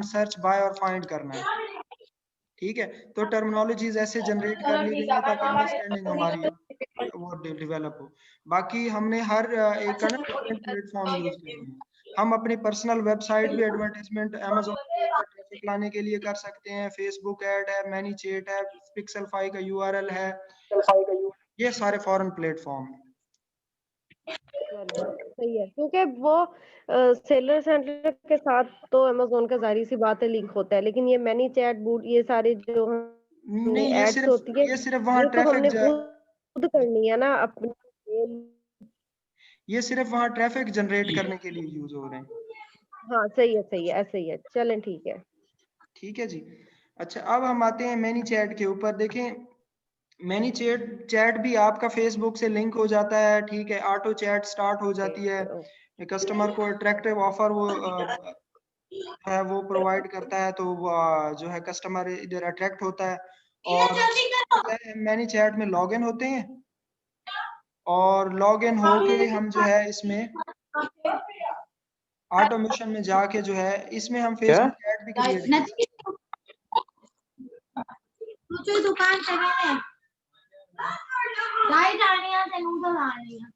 Search by और find करना है, ठीक है। तो टर्मिनोलॉजीज ऐसे जनरेट कर ली गई है ताकि अंडरस्टैंडिंग हमारी वो डेवलप हो। बाकी हमने हर एक का ना डिफरेंट प्लेटफॉर्म यूज करने हैं। हम अपनी पर्सनल वेबसाइट भी एडवर्टाइजमेंट अमेजोन का ट्रैफिक लाने के लिए कर सकते हैं, फेसबुक ऐड है, मैनीचेट है, पिक्सेलफाई का यूआरएल है, ये सारे फॉरेन प्लेटफॉर्म हैं। सही है, क्योंकि वो सेलर सेंटर के साथ तो अमेजोन का जाहिर सी बात है लिंक होता है, लेकिन ये मैनी चैट बूट ये सारे जो नहीं, एड्स होती है ये सिर्फ वहाँ ये तो हमने ट्रैफिक खुद करनी है ना अपनी। ये सिर्फ वहाँ ट्रैफिक जनरेट करने के लिए यूज हो रहे हैं। हाँ सही है, सही है, ऐसे ही है, चलें ठीक है। ठीक है जी। अच्छा, अब हम आते हैं मैनी चैट के ऊपर। देखें, मैनी चैट चैट भी आपका फेसबुक से लिंक हो जाता है, ठीक है। ऑटो चैट स्टार्ट हो जाती है, कस्टमर को अट्रैक्टिव ऑफर वो है वो प्रोवाइड करता है, तो वो, जो है कस्टमर इधर अट्रैक्ट होता है। और मैनी चैट में लॉगिन होते हैं, और लॉगिन होके हम जो है इसमें ऑटोमेशन में जाके जो है इसमें हम फेसबुक ऐड भी क्रिएट कर सकते हैं। दुकान चले लाइट आ रही है, तेनू आ रही है।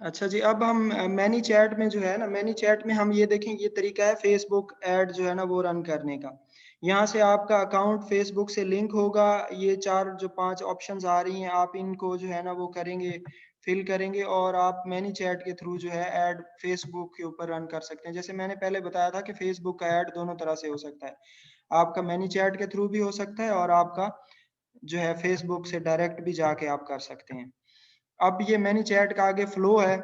अच्छा जी, अब हम मैनी चैट में जो है ना, मैनी चैट में हम ये देखें, ये तरीका है फेसबुक ऐड जो है ना वो रन करने का। यहाँ से आपका अकाउंट फेसबुक से लिंक होगा, ये 4 जो 5 ऑप्शंस आ रही हैं, आप इनको जो है ना वो करेंगे, फिल करेंगे, और आप मैनी चैट के थ्रू जो है ऐड फेसबुक के ऊपर रन कर सकते हैं। जैसे मैंने पहले बताया था कि फेसबुक का ऐड दोनों तरह से हो सकता है, आपका मैनी चैट के थ्रू भी हो सकता है, और आपका जो है फेसबुक से डायरेक्ट भी जाके आप कर सकते हैं। अब ये मैनी चैट का आगे फ्लो है।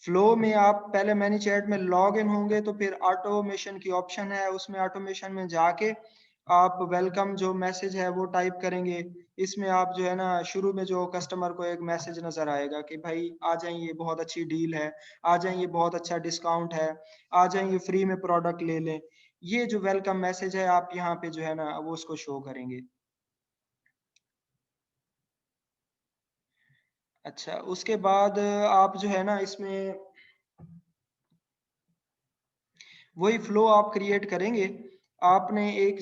फ्लो में आप पहले मैनी चैट में लॉग इन होंगे, तो फिर ऑटोमेशन की ऑप्शन है, उसमें ऑटोमेशन में जाके आप वेलकम जो मैसेज है वो टाइप करेंगे। इसमें आप जो है ना शुरू में जो कस्टमर को एक मैसेज नजर आएगा कि भाई आ जाइए, बहुत अच्छी डील है, आ जाइए, बहुत अच्छा डिस्काउंट है, आ जाइए, फ्री में प्रोडक्ट ले लें। ये जो वेलकम मैसेज है आप यहाँ पे जो है ना वो उसको शो करेंगे। अच्छा, उसके बाद आप जो है ना इसमें वही फ्लो आप क्रिएट करेंगे। आपने एक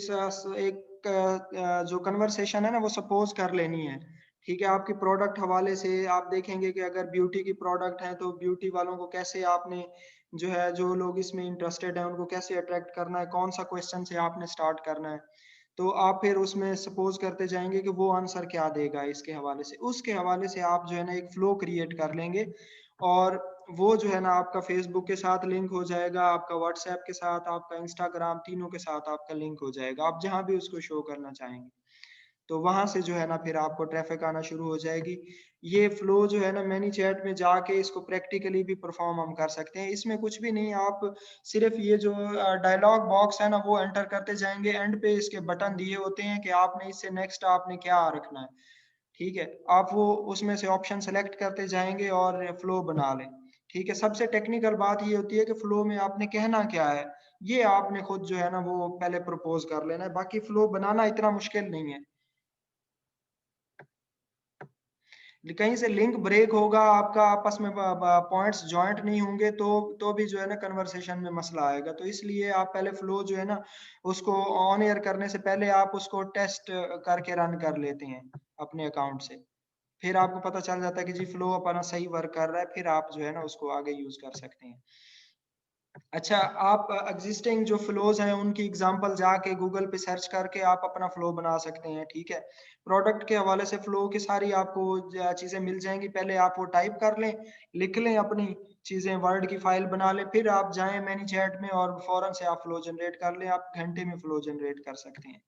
जो कन्वर्सेशन है ना वो सपोज कर लेनी है, ठीक है। आपकी प्रोडक्ट हवाले से आप देखेंगे कि अगर ब्यूटी की प्रोडक्ट है तो ब्यूटी वालों को कैसे आपने जो है, जो लोग इसमें इंटरेस्टेड है उनको कैसे अट्रैक्ट करना है, कौन सा क्वेश्चन से आपने स्टार्ट करना है। तो आप फिर उसमें सपोज करते जाएंगे कि वो आंसर क्या देगा इसके हवाले से, उसके हवाले से आप जो है ना एक फ्लो क्रिएट कर लेंगे, और वो जो है ना आपका फेसबुक के साथ लिंक हो जाएगा, आपका व्हाट्सएप के साथ, आपका इंस्टाग्राम, तीनों के साथ आपका लिंक हो जाएगा। आप जहां भी उसको शो करना चाहेंगे तो वहां से जो है ना फिर आपको ट्रैफिक आना शुरू हो जाएगी। ये फ्लो जो है ना मैनी चैट में जाके इसको प्रैक्टिकली भी परफॉर्म हम कर सकते हैं। इसमें कुछ भी नहीं, आप सिर्फ ये जो डायलॉग बॉक्स है ना वो एंटर करते जाएंगे, एंड पे इसके बटन दिए होते हैं कि आपने इससे नेक्स्ट आपने क्या रखना है, ठीक है। आप वो उसमें से ऑप्शन सेलेक्ट करते जाएंगे और फ्लो बना लें, ठीक है। सबसे टेक्निकल बात ये होती है कि फ्लो में आपने कहना क्या है, ये आपने खुद जो है ना वो पहले प्रपोज कर लेना है। बाकी फ्लो बनाना इतना मुश्किल नहीं है। कहीं से लिंक ब्रेक होगा आपका, आपस में पॉइंट्स जॉइंट नहीं होंगे, तो भी जो है ना कन्वर्सेशन में मसला आएगा। तो इसलिए आप पहले फ्लो जो है ना उसको ऑन एयर करने से पहले आप उसको टेस्ट करके रन कर लेते हैं अपने अकाउंट से, फिर आपको पता चल जाता है कि जी फ्लो अपना सही वर्क कर रहा है, फिर आप जो है ना उसको आगे यूज कर सकते हैं। अच्छा, आप एग्जिस्टिंग जो फ्लोज हैं उनकी एग्जांपल जाके गूगल पे सर्च करके आप अपना फ्लो बना सकते हैं, ठीक है। प्रोडक्ट के हवाले से फ्लो की सारी आपको चीजें मिल जाएंगी, पहले आप वो टाइप कर लें, लिख लें अपनी चीजें, वर्ड की फाइल बना लें, फिर आप जाएं मैनी चैट में और फौरन से आप फ्लो जनरेट कर लें। आप घंटे में फ्लो जनरेट कर सकते हैं।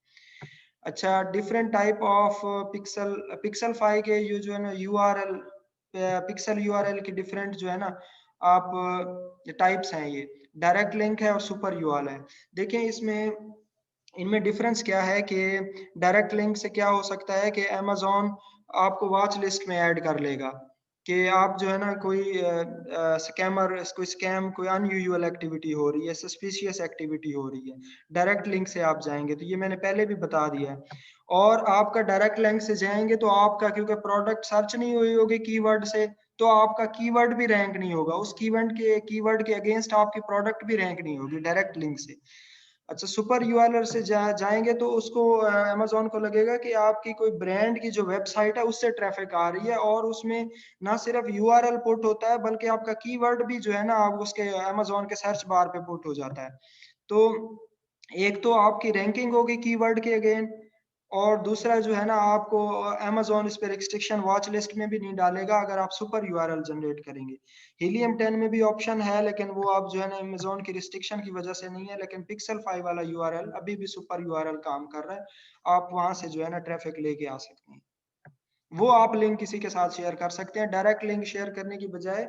अच्छा, डिफरेंट टाइप ऑफ पिक्सेलफाई के ये जो है ना यूआरएल, पिक्सल यूआरएल की डिफरेंट जो है ना आप टाइप्स हैं, ये डायरेक्ट लिंक है और सुपर यूआरएल है। देखें इसमें इनमें डिफरेंस क्या है कि डायरेक्ट लिंक से क्या हो सकता है कि अमेजोन आपको वॉच लिस्ट में ऐड कर लेगा कि आप जो है ना कोई स्कैमर, कोई स्कैम, कोई अनयूजुअल एक्टिविटी हो रही है, सस्पिशियस एक्टिविटी हो रही है, डायरेक्ट लिंक से आप जाएंगे तो ये मैंने पहले भी बता दिया है। और आपका डायरेक्ट लिंक से जाएंगे तो आपका क्योंकि प्रोडक्ट सर्च नहीं हुई होगी कीवर्ड से, तो आपका कीवर्ड भी रैंक नहीं होगा, उस कीवर्ड के अगेंस्ट आपकी प्रोडक्ट भी रैंक नहीं होगी डायरेक्ट लिंक से। अच्छा, सुपर यूआरएल से जाएंगे तो उसको अमेजोन को लगेगा कि आपकी कोई ब्रांड की जो वेबसाइट है उससे ट्रैफिक आ रही है, और उसमें ना सिर्फ यूआरएल पुट होता है बल्कि आपका कीवर्ड भी जो है ना आप उसके अमेजोन के सर्च बार पे पुट हो जाता है। तो एक तो आपकी रैंकिंग होगी कीवर्ड के अगेन, और दूसरा जो है ना आपको अमेजोन इस पे रिस्ट्रिक्शन वॉच लिस्ट में भी नहीं डालेगा अगर आप सुपर यूआरएल जनरेट करेंगे। हीलियम 10 में भी ऑप्शन है, लेकिन वो आप जो है ना अमेजोन की रिस्ट्रिक्शन की वजह से नहीं है, लेकिन पिक्सल 5 वाला यूआरएल अभी भी सुपर यूआरएल काम कर रहा है, आप वहां से जो है ना ट्रैफिक लेके आ सकते हैं। वो आप लिंक किसी के साथ शेयर कर सकते हैं, डायरेक्ट लिंक शेयर करने की बजाय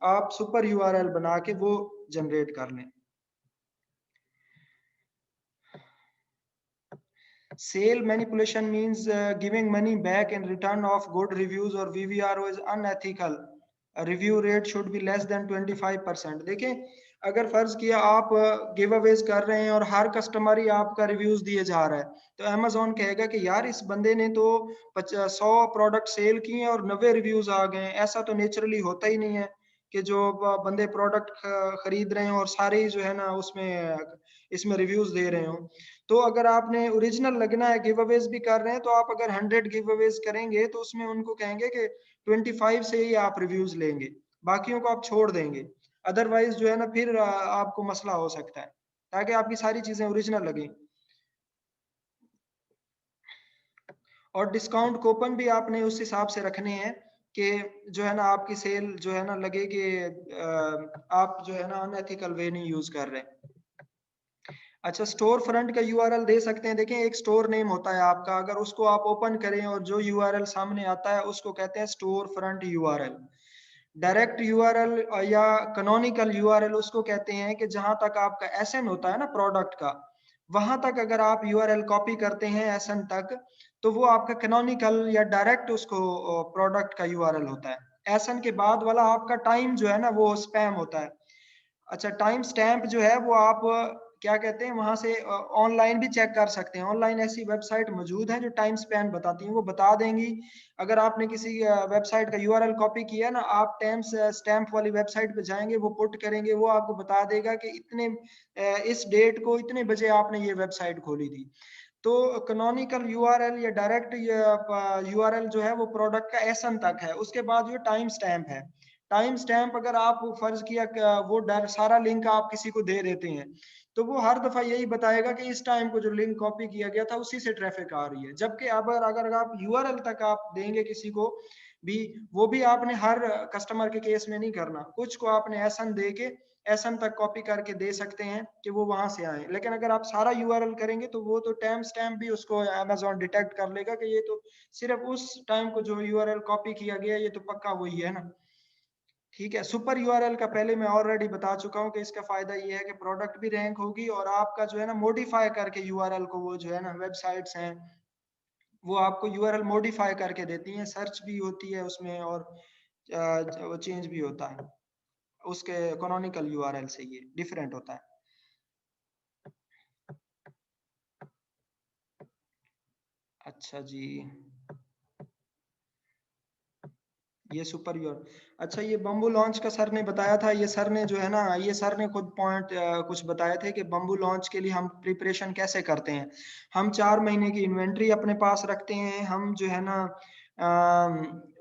आप सुपर यूआरएल बना के वो जनरेट कर लें। Sale manipulation means giving money back in return of good reviews or VVRO is unethical. A review rate should be less than 25%. देखें, अगर फर्ज किया आप गिव अवेज कर रहे हैं और हर कस्टमर ही आपका रिव्यूज दिए जा रहा है, तो अमेजोन कहेगा कि यार इस बंदे ने तो 100 प्रोडक्ट सेल किए और 90 रिव्यूज आ गए। ऐसा तो नेचुरली होता ही नहीं है कि जो बंदे प्रोडक्ट खरीद रहे हैं और सारे ही जो है ना उसमें इसमें रिव्यूज दे रहे हो। तो अगर आपने ओरिजिनल लगना है, गिव अवेज भी कर रहे हैं, तो आप अगर 100 गिव अवेज करेंगे तो उसमें उनको कहेंगे कि 25 से ही आप रिव्यूज लेंगे, बाकियों को आप छोड़ देंगे। अदरवाइज जो है ना फिर आपको मसला हो सकता है, ताकि आपकी सारी चीजें ओरिजिनल लगे। और डिस्काउंट कूपन भी आपने उस हिसाब से रखने हैं कि जो है ना आपकी सेल जो है ना लगे कि आप जो है ना अनएथिकल वे नहीं यूज कर रहे। अच्छा, स्टोर फ्रंट का यूआरएल दे सकते हैं। देखें, एक स्टोर नेम होता है आपका, अगर उसको आप ओपन करें और जो यूआरएल सामने आता है उसको कहते हैं store front URL. Direct URL या कैनोनिकल यूआरएल उसको कहते हैं कि जहां तक आपका एसएन होता है ना प्रोडक्ट का, वहां तक अगर आप यूआरएल कॉपी करते हैं एसएन तक, तो वो आपका कैनोनिकल या डायरेक्ट उसको प्रोडक्ट का यूआरएल होता है। एसएन के बाद वाला आपका टाइम जो है ना वो स्पैम होता है। अच्छा, टाइम स्टैम्प जो है वो आप क्या कहते हैं वहां से ऑनलाइन भी चेक कर सकते हैं। ऑनलाइन ऐसी वेबसाइट मौजूद है जो टाइम स्पैन बताती हैं, वो बता देंगी। अगर आपने किसी वेबसाइट का यूआरएल कॉपी किया ना, आप टाइम स्टैम्प वाली वेबसाइट पे जाएंगे, वो पुट करेंगे, वो आपको बता देगा कि इतने इस डेट को इतने बजे आपने ये वेबसाइट खोली थी। तो कैनोनिकल यूआरएल या डायरेक्ट यूआरएल जो है वो प्रोडक्ट का एसएन तक है, उसके बाद जो टाइम स्टैम्प है। टाइम स्टैम्प अगर आप फर्ज किया वो सारा लिंक आप किसी को दे देते हैं, तो वो हर दफा यही बताएगा कि इस टाइम को जो लिंक कॉपी किया गया था उसी से ट्रैफिक आ रही है। जबकि अगर आप यूआरएल तक आप देंगे किसी को भी, वो भी आपने हर कस्टमर के केस में नहीं करना, कुछ को आपने एसएन दे के एसएन तक कॉपी करके दे सकते हैं कि वो वहां से आए। लेकिन अगर आप सारा यूआरएल करेंगे तो वो तो टाइम स्टैम्प भी उसको अमेजोन डिटेक्ट कर लेगा कि ये तो सिर्फ उस टाइम को जो यूआरएल कॉपी किया गया, ये तो पक्का वही है ना। ठीक है, सुपर यूआरएल का पहले मैं ऑलरेडी बता चुका हूँ कि इसका फायदा ये है कि प्रोडक्ट भी रैंक होगी, और आपका जो है ना मॉडिफाई करके यूआरएल को, वो जो है ना वेबसाइट्स हैं वो आपको यूआरएल मॉडिफाई करके देती हैं, सर्च भी होती है उसमें, और वो चेंज भी होता है उसके कैनोनिकल यूआरएल से, ये डिफरेंट होता है। अच्छा जी, ये सुपर यूआर, अच्छा ये बम्बू लॉन्च का सर ने बताया था, ये सर ने जो है ना, ये सर ने खुद पॉइंट कुछ बताए थे कि बम्बू लॉन्च के लिए हम प्रिपरेशन कैसे करते हैं। हम 4 महीने की इन्वेंट्री अपने पास रखते हैं। हम जो है ना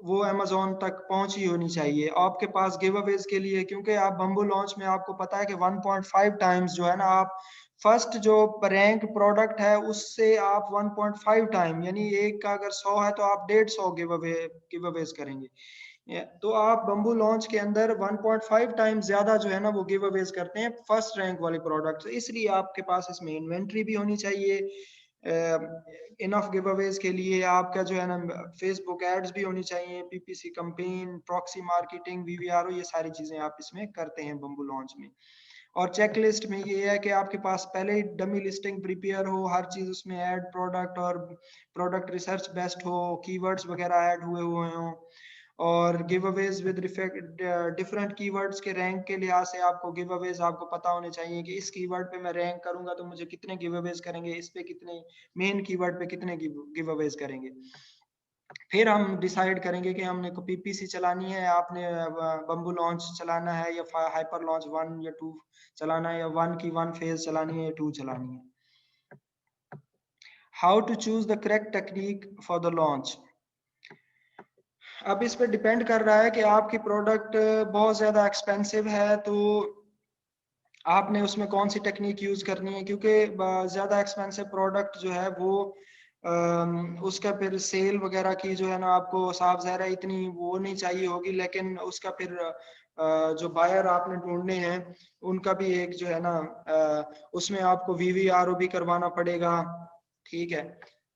वो अमेजोन तक पहुंची होनी चाहिए आपके पास गिव अवेज के लिए, क्योंकि आप बम्बू लॉन्च में आपको पता है कि 1.5 टाइम्स जो है ना आप फर्स्ट जो रैंक प्रोडक्ट है उससे आप 1.5 टाइम, यानी एक का अगर 100 है तो आप 150 गिव अवेज करेंगे। तो आप बम्बू लॉन्च के अंदर 1.5 टाइम ज्यादा जो है ना वो गिव अवेज करते हैं फर्स्ट रैंक वाले प्रोडक्ट, इसलिए आपके पास इसमें इन्वेंट्री भी होनी चाहिए इनफ गिव अवेज के लिए। आपका जो है ना फेसबुक एड्स भी होनी चाहिए, पीपीसी कैंपेन, प्रॉक्सी मार्केटिंग, वीवीआरओ, ये सारी चीजें आप इसमें करते हैं बम्बू लॉन्च में। और चेकलिस्ट में ये है कि आपके पास पहले ही डमी लिस्टिंग प्रिपेयर हो, हर चीज उसमें ऐड प्रोडक्ट और प्रोडक्ट रिसर्च बेस्ट हो, कीवर्ड्स वगैरह ऐड हुए हुए हों, और give Awez with different keywords के रैंक के लिहाज से आपको गिव अवेज आपको पता होने चाहिए कि इस कीवर्ड पे मैं रैंक करूंगा तो मुझे कितने गिव अवेज करेंगे, इस पे कितने, मेन कीवर्ड पे कितने गिव अवेज करेंगे। फिर हम डिसाइड करेंगे कि हमने को पीपीसी चलानी है, आपने बम्बू लॉन्च चलाना है, या हाइपर लॉन्च 1 या 2 चलाना है, या 1 फेज चलानी है या 2 चलानी है। How to choose the correct technique for the launch. अब इस पे डिपेंड कर रहा है कि आपकी प्रोडक्ट बहुत ज्यादा एक्सपेंसिव है तो आपने उसमें कौन सी टेक्निक यूज करनी है, क्योंकि ज्यादा एक्सपेंसिव प्रोडक्ट जो है वो उसका फिर सेल वगैरह की जो है ना आपको साफ ज़ाहिर है इतनी वो नहीं चाहिए होगी, लेकिन उसका फिर जो बायर आपने ढूंढने हैं उनका भी एक जो है ना उसमें आपको वीवीआरओ भी करवाना पड़ेगा। ठीक है,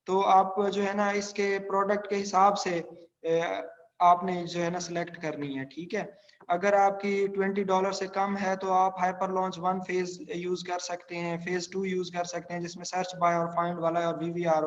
तो आप जो है ना इसके प्रोडक्ट के हिसाब से आपने जो है ना सिलेक्ट करनी है। ठीक है, अगर आपकी $20 से कम है तो आप हाइपर लॉन्च 1 फेज यूज कर सकते हैं, फेज 2 यूज कर सकते हैं जिसमें सर्च बाय और फाइंड वाला है और वीवीआरओ